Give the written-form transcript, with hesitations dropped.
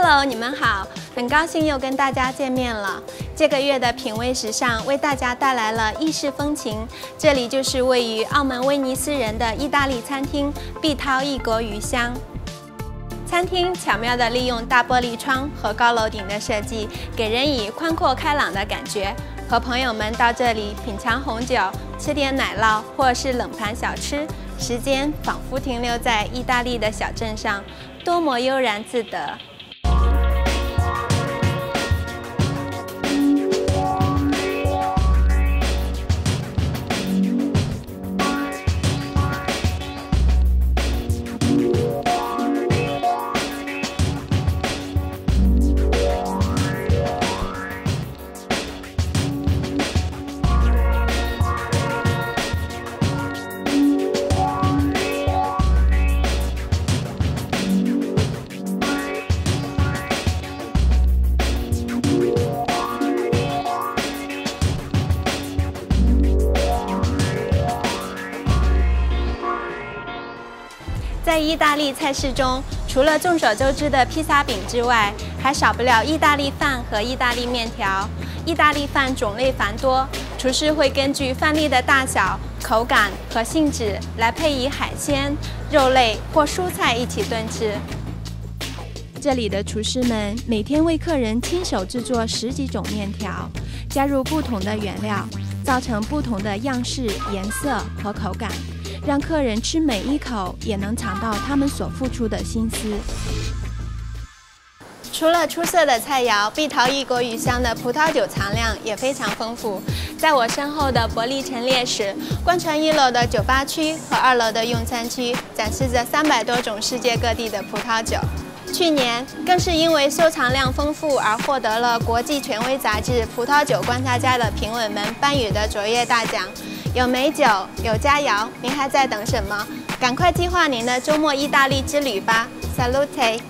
Hello， 你们好，很高兴又跟大家见面了。这个月的品味时尚为大家带来了意式风情，这里就是位于澳门威尼斯人的意大利餐厅碧涛异国鱼香。餐厅巧妙地利用大玻璃窗和高楼顶的设计，给人以宽阔开朗的感觉。和朋友们到这里品尝红酒，吃点奶酪或是冷盘小吃，时间仿佛停留在意大利的小镇上，多么悠然自得。 在意大利菜式中，除了众所周知的披萨饼之外，还少不了意大利饭和意大利面条。意大利饭种类繁多，厨师会根据饭粒的大小、口感和性质来配以海鲜、肉类或蔬菜一起炖吃。这里的厨师们每天为客人亲手制作10几种面条，加入不同的原料，造成不同的样式、颜色和口感。 让客人吃每一口也能尝到他们所付出的心思。除了出色的菜肴，碧涛异国鱼香的葡萄酒藏量也非常丰富。在我身后的伯利陈列室，贯穿1楼的酒吧区和2楼的用餐区，展示着300多种世界各地的葡萄酒。去年更是因为收藏量丰富而获得了国际权威杂志《葡萄酒观察家》的评委们颁予的卓越大奖。 有美酒，有佳肴，您还在等什么？赶快计划您的周末意大利之旅吧 ！Salute！